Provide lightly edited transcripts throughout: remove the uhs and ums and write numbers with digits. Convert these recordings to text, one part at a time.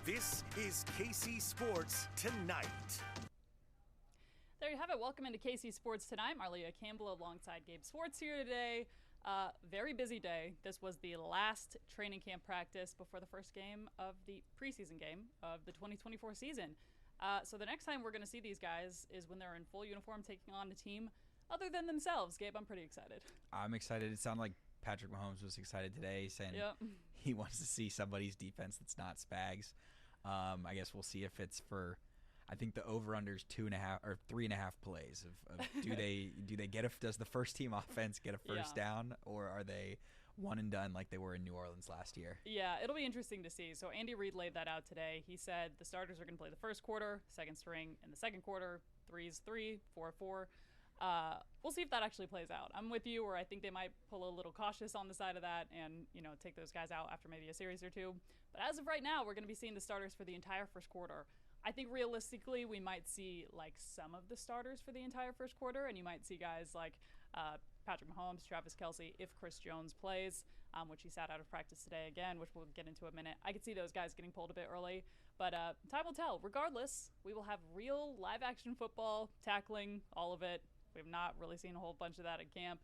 This is KC Sports Tonight. There you have it. Welcome into KC Sports Tonight. Marleah, Campbell alongside Gabe Swartz here today. Very busy day. This was the last training camp practice before the first game of the preseason game of the 2024 season. So the next time we're going to see these guys is when they're in full uniform taking on a team other than themselves. Gabe, I'm pretty excited. I'm excited. It sounded like Patrick Mahomes was excited today, saying he wants to see somebody's defense that's not Spags. I guess we'll see if it's for. I think the over/under is 2.5 or 3.5 plays. Do they get does the first team offense get a first down, or are they one and done like they were in New Orleans last year? Yeah, it'll be interesting to see. So Andy Reid laid that out today. He said the starters are going to play the first quarter, second string in the second quarter, 3s 3, 4. We'll see if that actually plays out. I'm with you, where I think they might pull a little cautious on the side of that and, take those guys out after maybe a series or two. But as of right now, we're going to be seeing the starters for the entire first quarter. I think realistically we might see like some of the starters for the entire first quarter, and you might see guys like Patrick Mahomes, Travis Kelce, if Chris Jones plays, which he sat out of practice today again, which we'll get into in a minute. I could see those guys getting pulled a bit early, but time will tell. Regardless, we will have real live action football, tackling, all of it. We have not really seen a whole bunch of that at camp.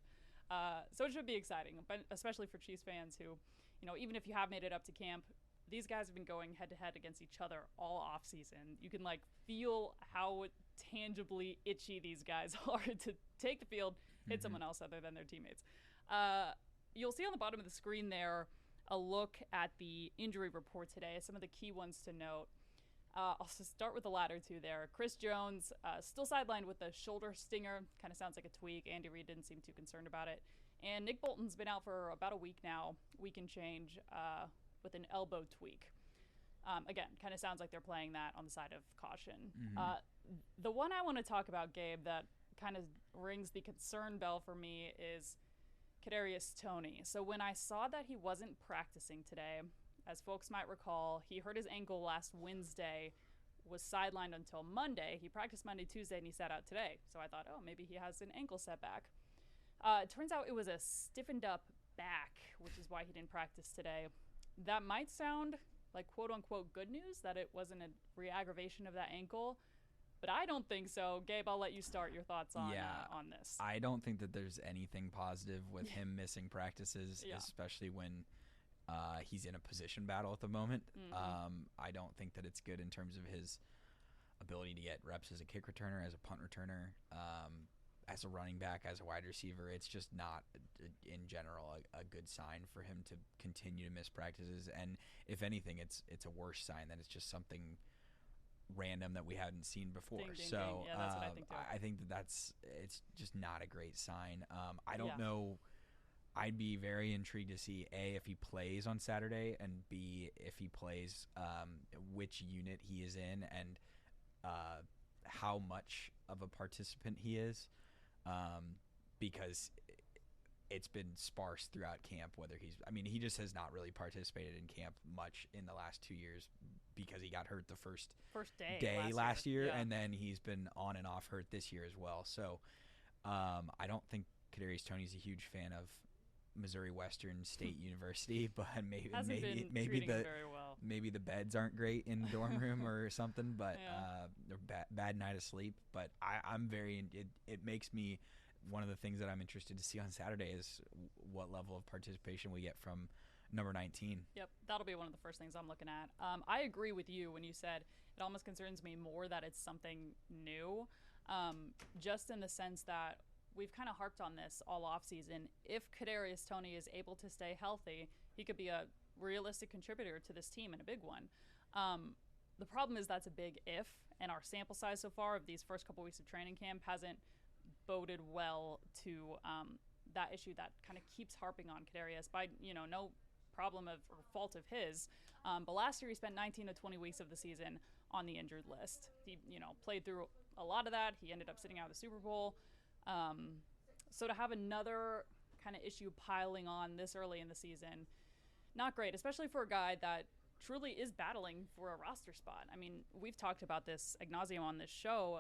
So it should be exciting, but especially for Chiefs fans who, even if you have made it up to camp, these guys have been going head-to-head against each other all offseason. You can, feel how tangibly itchy these guys are to take the field, hit someone else other than their teammates. You'll see on the bottom of the screen there a look at the injury report today, some of the key ones to note. I'll start with the latter two there. Chris Jones, still sidelined with a shoulder stinger. Kind of sounds like a tweak. Andy Reid didn't seem too concerned about it. And Nick Bolton's been out for about a week now, week and change, with an elbow tweak. Again, kind of sounds like they're playing that on the side of caution. The one I want to talk about, Gabe, that kind of rings the concern bell for me is Kadarius Toney. So when I saw that he wasn't practicing today, as folks might recall, he hurt his ankle last Wednesday, was sidelined until Monday. He practiced Monday, Tuesday, and he sat out today. So I thought, maybe he has an ankle setback. It turns out it was a stiffened up back, which is why he didn't practice today. That might sound like quote-unquote good news, that it wasn't a re-aggravation of that ankle, but I don't think so. Gabe, I'll let you start your thoughts on this. I don't think that there's anything positive with him missing practices, especially when he's in a position battle at the moment. I don't think that it's good in terms of his ability to get reps as a kick returner, as a punt returner, as a running back, as a wide receiver. It's just not, in general, a good sign for him to continue to miss practices. And if anything, it's a worse sign that it's just something random that we hadn't seen before. Ding, ding, so ding. Yeah, that's what I think too. I think it's just not a great sign. I don't know. I'd be very intrigued to see, A, if he plays on Saturday, and B, if he plays, which unit he is in, and how much of a participant he is. Because it's been sparse throughout camp whether he just has not really participated in camp much in the last 2 years because he got hurt the first day last year. And then he's been on and off hurt this year as well. So I don't think Kadarius Toney's a huge fan of Missouri Western State University, but maybe the beds aren't great in the dorm room or something, but they're bad night of sleep. But I'm it makes me, one of the things that I'm interested to see on Saturday is what level of participation we get from number 19. Yep, that'll be one of the first things I'm looking at. I agree with you when you said it almost concerns me more that it's something new, just in the sense that we've kind of harped on this all offseason. If Kadarius Toney is able to stay healthy, he could be a realistic contributor to this team and a big one. The problem is that's a big if, and our sample size so far of these first couple weeks of training camp hasn't boded well to that issue that kind of keeps harping on Kadarius by, no problem of or fault of his. But last year he spent 19 to 20 weeks of the season on the injured list. He, played through a lot of that. He ended up sitting out of the Super Bowl. So to have another kind of issue piling on this early in the season, not great, especially for a guy that truly is battling for a roster spot. I mean, we've talked about this ad nauseum on this show.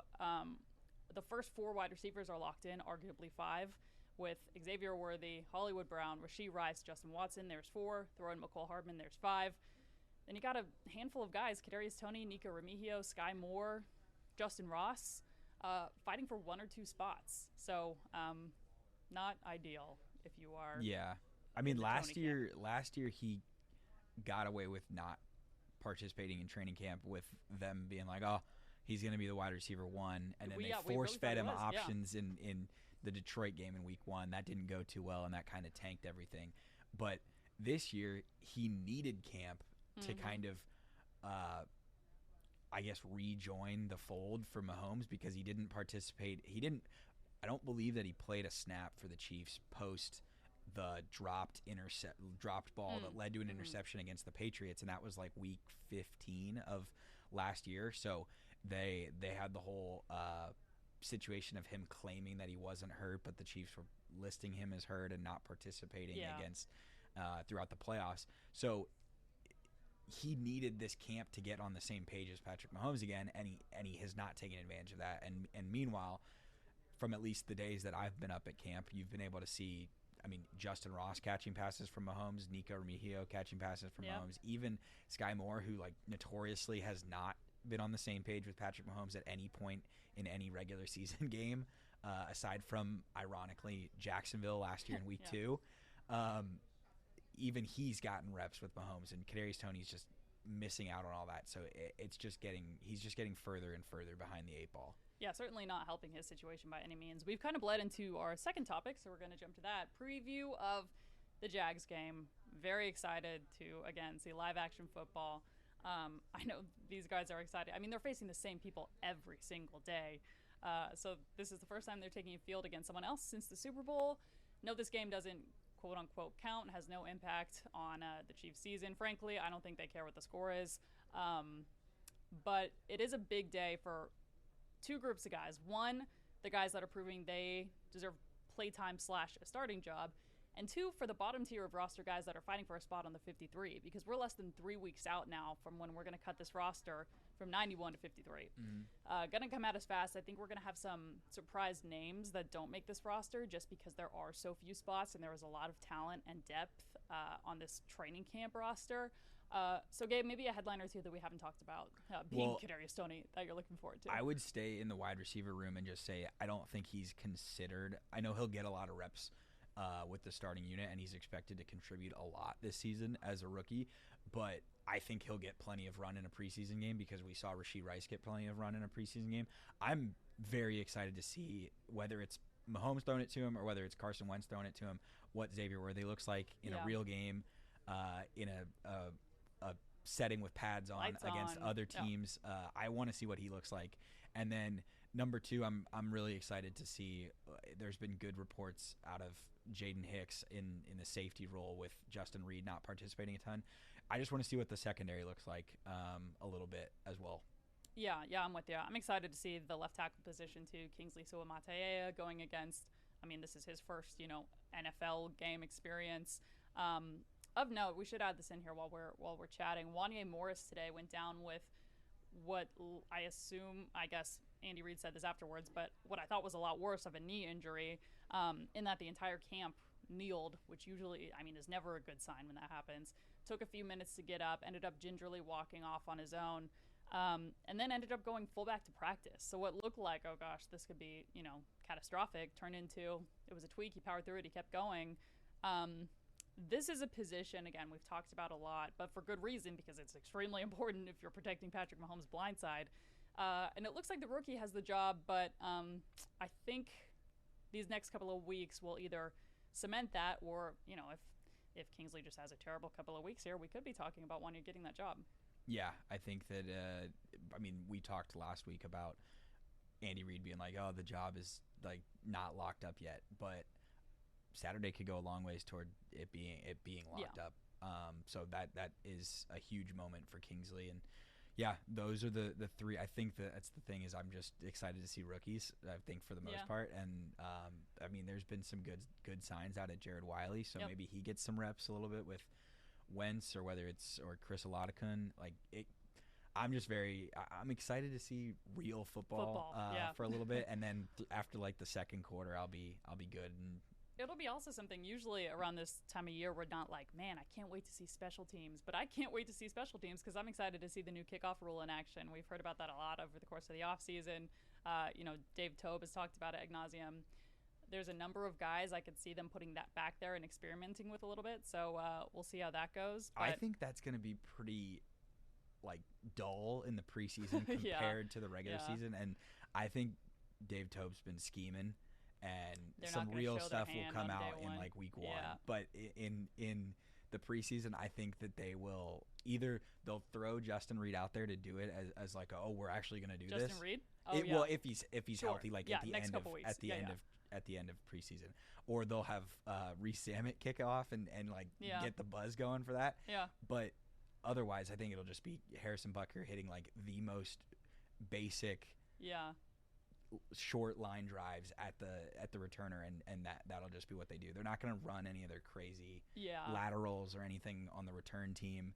The first 4 wide receivers are locked in, arguably 5, with Xavier Worthy, Hollywood Brown, Rashee Rice, Justin Watson. There's 4. Throw in McCole Hardman. There's 5. then you got a handful of guys, Kadarius Toney, Nico Remigio, Sky Moore, Justin Ross, fighting for 1 or 2 spots. So not ideal if you are. Yeah. I mean, last year he got away with not participating in training camp with them being like, oh, he's going to be the wide receiver 1. And then they force-fed him options in the Detroit game in week 1. That didn't go too well, and that kind of tanked everything. But this year, he needed camp to kind of, I guess, rejoin the fold for Mahomes because he didn't participate. I don't believe that he played a snap for the Chiefs post the dropped ball that led to an interception against the Patriots, and that was like week 15 of last year. So they had the whole situation of him claiming that he wasn't hurt, but the Chiefs were listing him as hurt and not participating against throughout the playoffs. So he needed this camp to get on the same page as Patrick Mahomes again, and he has not taken advantage of that. And meanwhile, from at least the days that I've been up at camp, you've been able to see, I mean, Justin Ross catching passes from Mahomes, Nico Remigio catching passes from Mahomes, even Sky Moore, who like notoriously has not been on the same page with Patrick Mahomes at any point in any regular season game, aside from, ironically, Jacksonville last year in week 2. Even he's gotten reps with Mahomes, and Kadarius Toney's just missing out on all that. So he's just getting further and further behind the 8 ball. Yeah, certainly not helping his situation by any means. We've kind of bled into our second topic, so we're going to jump to that. Preview of the Jags game. Very excited to, again, see live-action football. I know these guys are excited. I mean, they're facing the same people every single day. So this is the first time they're taking a field against someone else since the Super Bowl. No, this game doesn't quote-unquote count, has no impact on the Chiefs' season. Frankly, I don't think they care what the score is. But it is a big day for 2 groups of guys. One, the guys that are proving they deserve playtime / a starting job. And 2, for the bottom tier of roster guys that are fighting for a spot on the 53, because we're less than 3 weeks out now from when we're going to cut this roster from 91 to 53. Going to come at us fast. I think we're going to have some surprise names that don't make this roster just because there are so few spots and there is a lot of talent and depth on this training camp roster. So, Gabe, maybe a headline or 2 that we haven't talked about being Kadarius Toney that you're looking forward to. I would stay in the wide receiver room and just say I don't think he's considered. I know he'll get a lot of reps with the starting unit, and he's expected to contribute a lot this season as a rookie, but I think he'll get plenty of run in a preseason game because we saw Rashee Rice get plenty of run in a preseason game. I'm very excited to see whether it's Mahomes throwing it to him or whether it's Carson Wentz throwing it to him, what Xavier Worthy looks like in a real game, in a setting with pads on against other teams. I want to see what he looks like. And then number 2, I'm really excited to see. There's been good reports out of Jaden Hicks in the safety role with Justin Reed not participating a ton. I just want to see what the secondary looks like a little bit as well. Yeah, I'm with you. I'm excited to see the left tackle position too. Kingsley Suamataia going against. I mean, this is his first NFL game experience. Of note, we should add this in here while we're chatting. Wanya Morris today went down with what I guess Andy Reid said this afterwards, but what I thought was a lot worse of a knee injury, in that the entire camp kneeled, which usually, is never a good sign when that happens. Took a few minutes to get up, ended up gingerly walking off on his own, and then ended up going fullback to practice. So what looked like, oh gosh, this could be, catastrophic, turned into, it was a tweak, he powered through it, he kept going. This is a position, again, we've talked about a lot, but for good reason, because it's extremely important if you're protecting Patrick Mahomes' blindside. And it looks like the rookie has the job, but I think these next couple of weeks will either cement that or, if Kingsley just has a terrible couple of weeks here, we could be talking about Wanya getting that job. Yeah, I think that, we talked last week about Andy Reid being like, oh, the job is, not locked up yet, but Saturday could go a long ways toward it being locked up. So that is a huge moment for Kingsley. And yeah, those are the 3. I think that's the thing is I'm just excited to see rookies, I think, for the most part. And there's been some good signs out of Jared Wiley, so maybe he gets some reps a little bit with Wentz or Chris Oladokun. I'm just I'm excited to see real football. For a little bit, and then after the second quarter, I'll be good, and It'll be also something, usually around this time of year, we're not like, man, I can't wait to see special teams. But I can't wait to see special teams because I'm excited to see the new kickoff rule in action. We've heard about that a lot over the course of the offseason. Dave Tobe has talked about it ad nauseum. There's a number of guys I could see them putting that back there and experimenting with a little bit. So we'll see how that goes. But I think that's going to be pretty dull in the preseason compared to the regular season. And I think Dave Tobe's been scheming. And some real stuff will come out in week 1. But in the preseason, I think that they will they'll throw Justin Reed out there to do it as we're actually going to do Justin this. Reed? Well, if he's healthy, at the end of preseason, or they'll have Reese Sammet kick off and get the buzz going for that. Yeah. But otherwise, I think it'll just be Harrison Butker hitting the most basic. Yeah. Short line drives at the returner, and that'll just be what they do. They're not going to run any of their crazy laterals or anything on the return team,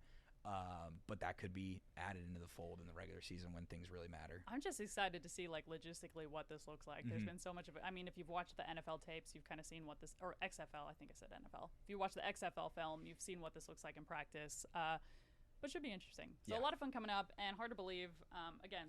but that could be added into the fold in the regular season when things really matter. I'm just excited to see logistically what this looks like. There's been so much of it. I mean, if you've watched the NFL tapes, you've kind of seen what this, or XFL, I think I said NFL. If you watch the XFL film, you've seen what this looks like in practice, but should be interesting. So a lot of fun coming up, and hard to believe. Again,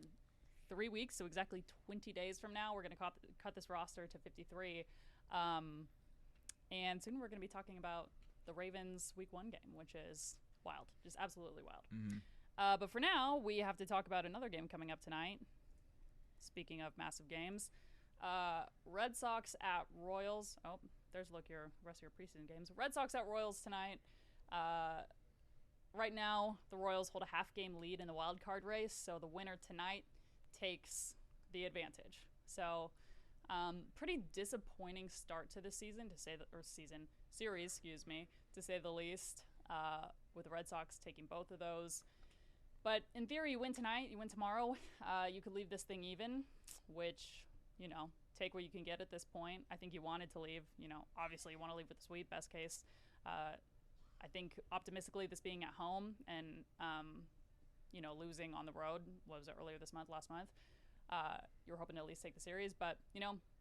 3 weeks, so exactly 20 days from now, we're going to cut this roster to 53. And soon we're going to be talking about the Ravens Week 1 game, which is wild, just absolutely wild. Mm-hmm. But for now, we have to talk about another game coming up tonight. Speaking of massive games, Red Sox at Royals. Oh, there's your rest of your preseason games. Red Sox at Royals tonight. Right now, the Royals hold a half-game lead in the wild card race, so the winner tonight takes the advantage. So pretty disappointing start to the season, series, to say the least, with the Red Sox taking both of those. But in theory, you win tonight, you win tomorrow, you could leave this thing even, which, take what you can get at this point. I think you wanted to leave, obviously you want to leave with the sweep, best case. I think optimistically this being at home and losing on the road, what was it, last month, you're hoping to at least take the series, but,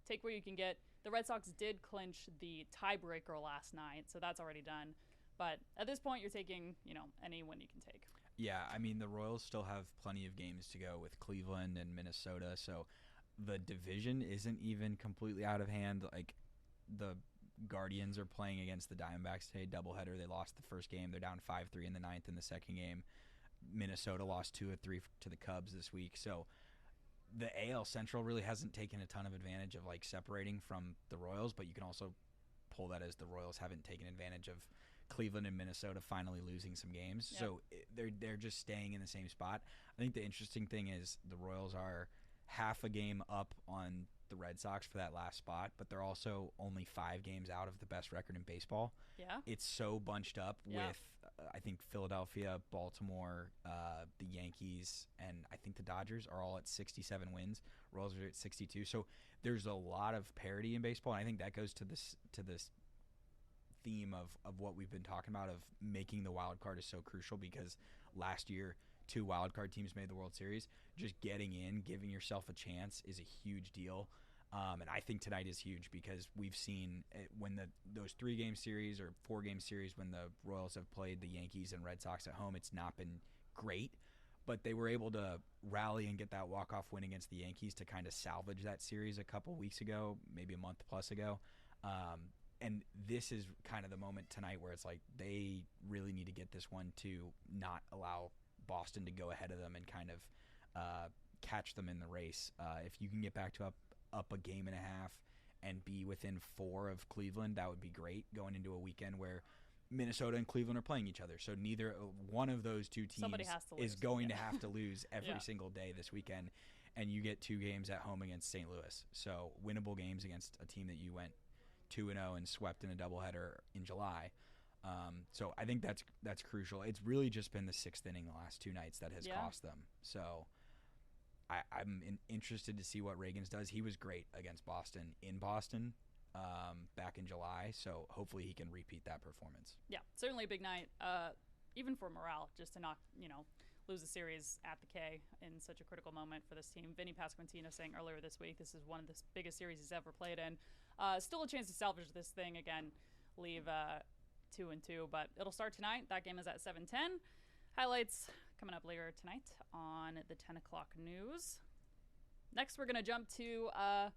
take what you can get. The Red Sox did clinch the tiebreaker last night, so that's already done. But at this point, you're taking, any win you can take. Yeah, I mean, the Royals still have plenty of games to go with Cleveland and Minnesota, so the division isn't even completely out of hand. The Guardians are playing against the Diamondbacks today, doubleheader. They lost the first game. They're down 5-3 in the ninth in the second game. Minnesota lost 2 of 3 to the Cubs this week. So the AL Central really hasn't taken a ton of advantage of separating from the Royals, but you can also pull that as the Royals haven't taken advantage of Cleveland and Minnesota finally losing some games. Yep. So they're just staying in the same spot. I think the interesting thing is the Royals are half a game up on the Red Sox for that last spot, but they're also only 5 games out of the best record in baseball. Yeah. It's so bunched up with I think Philadelphia, Baltimore, the Yankees, and I think the Dodgers are all at 67 wins. Royals are at 62. So there's a lot of parity in baseball, and I think that goes to this theme of what we've been talking about, of making the wild card is so crucial, because last year 2 wild card teams made the World Series. Just getting in, giving yourself a chance is a huge deal. And I think tonight is huge because we've seen when those 3-game series or 4-game series when the Royals have played the Yankees and Red Sox at home, it's not been great, but they were able to rally and get that walk-off win against the Yankees to kind of salvage that series a couple weeks ago, maybe a month plus ago. And this is kind of the moment tonight where it's they really need to get this one to not allow Boston to go ahead of them and kind of catch them in the race. If you can get back to up a game and a half and be within 4 of Cleveland, that would be great going into a weekend where Minnesota and Cleveland are playing each other. So neither one of those 2 teams is going to have to lose every single day this weekend, and you get 2 games at home against St. Louis. So winnable games against a team that you went 2-0 and swept in a doubleheader in July. So I think that's crucial. It's really just been the 6th inning the last 2 nights that has cost them. So I'm interested to see what Reagans does. He was great against Boston in Boston back in July, so hopefully he can repeat that performance. Yeah, certainly a big night, even for morale, just to not, lose the series at the K in such a critical moment for this team. Vinny Pasquantino saying earlier this week this is one of the biggest series he's ever played in. Still a chance to salvage this thing again, leave 2-2, but it'll start tonight. That game is at 7:10. Highlights coming up later tonight on the 10 o'clock news. Next, we're going to jump to a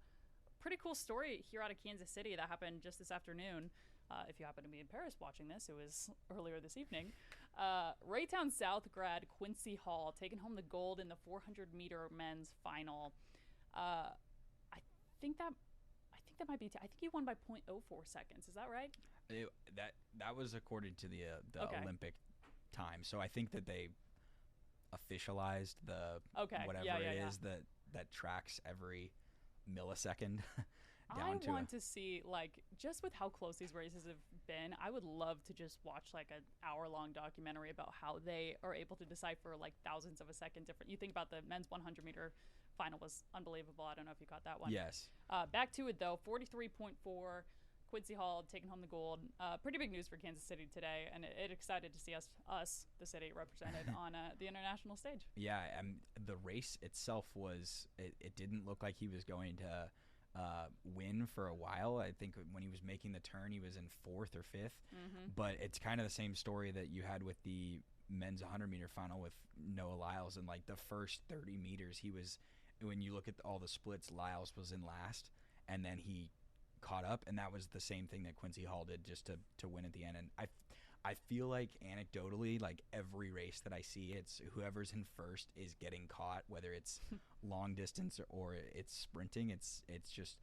pretty cool story here out of Kansas City that happened just this afternoon. If you happen to be in Paris watching this, it was earlier this evening. Raytown South grad Quincy Hall taking home the gold in the 400-meter men's final. I think that might be. I think he won by 0.04 seconds. Is that right? That was according to the Okay. Olympic time. So I think that they officialized the whatever it is that tracks every millisecond down to I want to see, like, just with how close these races have been, I would love to just watch like an hour-long documentary about how they are able to decipher like thousands of a second different. You think about the men's 100-meter final was unbelievable. I don't know if you caught that one. Yes. Back to it though, 43.4. Quincy Hall taking home the gold. Pretty big news for Kansas City today, and it excited to see us, the city, represented on the international stage. Yeah, the race itself was. It didn't look like he was going to win for a while. I think when he was making the turn, he was in 4th or 5th. Mm-hmm. But it's kind of the same story that you had with the men's 100-meter final with Noah Lyles. And like the first 30 meters, he was. When you look at all the splits, Lyles was in last, and then he caught up, and that was the same thing that Quincy Hall did just to win at the end. And I feel like anecdotally, like every race that I see, it's whoever's in first is getting caught, whether it's long distance or it's sprinting. It's just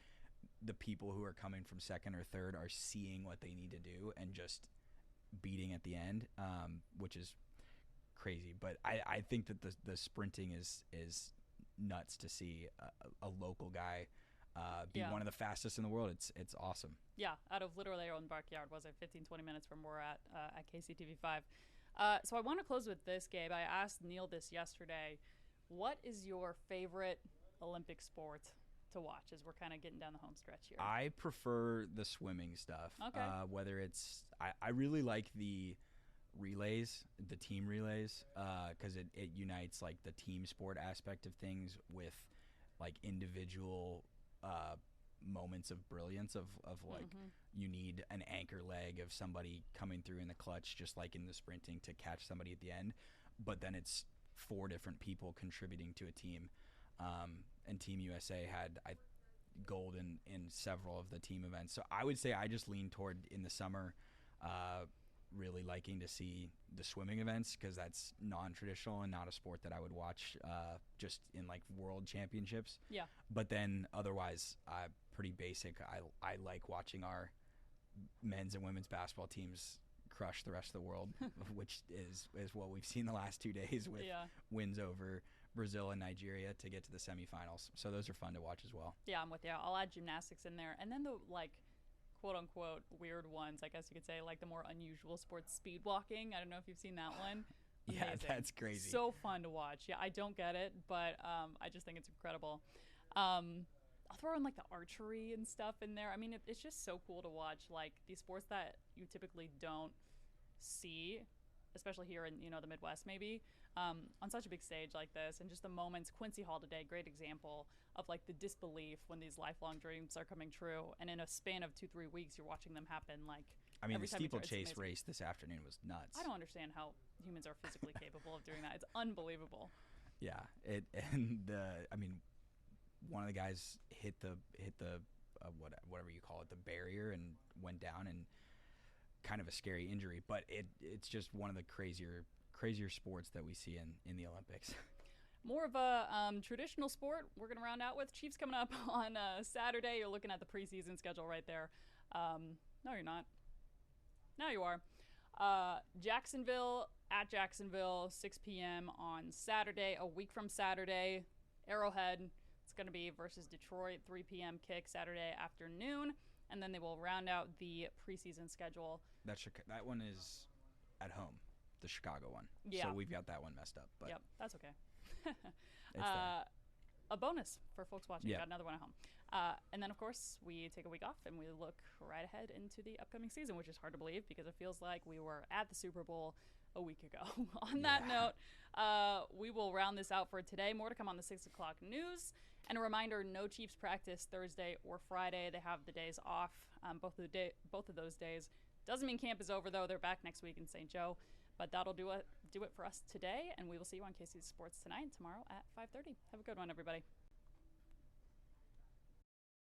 the people who are coming from second or third are seeing what they need to do and just beating at the end, which is crazy. But I think that the sprinting is nuts to see a local guy be one of the fastest in the world. It's awesome. Yeah, out of literally our own backyard. Was it 15-20 minutes from where we're at KCTV5. So I want to close with this, Gabe. I asked Neil this yesterday. What is your favorite Olympic sport to watch as we're kind of getting down the home stretch here? I prefer the swimming stuff. Okay. Whether it's I really like the relays, the team relays, because it unites like the team sport aspect of things with like individual moments of brilliance of like you need an anchor leg of somebody coming through in the clutch, just like in the sprinting, to catch somebody at the end. But then it's 4 different people contributing to a team. And Team USA had gold in several of the team events. So I would say I just lean toward, in the summer, really liking to see the swimming events, because that's non-traditional and not a sport that I would watch just in like world championships. Yeah. But then otherwise, pretty basic. I like watching our men's and women's basketball teams crush the rest of the world, which is what we've seen the last 2 days with wins over Brazil and Nigeria to get to the semifinals. So those are fun to watch as well. Yeah, I'm with you. I'll add gymnastics in there. And then the like quote unquote weird ones, I guess you could say, like the more unusual sports, speed walking. I don't know if you've seen that one. Amazing. Yeah, that's crazy. So fun to watch. Yeah, I don't get it, but I just think it's incredible. I'll throw in like the archery and stuff in there. I mean, it's just so cool to watch, like these sports that you typically don't see, especially here in the Midwest maybe, on such a big stage like this. And just the moments. Quincy Hall today, great example of like the disbelief when these lifelong dreams are coming true, and in a span of 2-3 weeks you're watching them happen. Like, I mean, every the time you turn, steeplechase it's amazing. race this afternoon was nuts. I don't understand how humans are physically capable of doing that. It's unbelievable. Yeah, one of the guys hit the whatever you call it, the barrier, and went down, and kind of a scary injury. But it's just one of the crazier sports that we see in the Olympics. More of a traditional sport we're going to round out with. Chiefs coming up on Saturday. You're looking at the preseason schedule right there. No, you're not. Now you are. Jacksonville, 6 p.m. on Saturday. A week from Saturday, Arrowhead. It's going to be versus Detroit, 3 p.m. kick Saturday afternoon. And then they will round out the preseason schedule. That one is at home, the Chicago one. Yeah. So we've got that one messed up. But yep, that's okay. it's there. A bonus for folks watching. Yeah. Got another one at home. And then, of course, we take a week off and we look right ahead into the upcoming season, which is hard to believe because it feels like we were at the Super Bowl a week ago. On that note, we will round this out for today. More to come on the 6 o'clock news. And a reminder, no Chiefs practice Thursday or Friday. They have the days off, both of those days. Doesn't mean camp is over, though. They're back next week in St. Joe. But that'll do it for us today, and we will see you on KC Sports Tonight tomorrow at 5:30. Have a good one, everybody.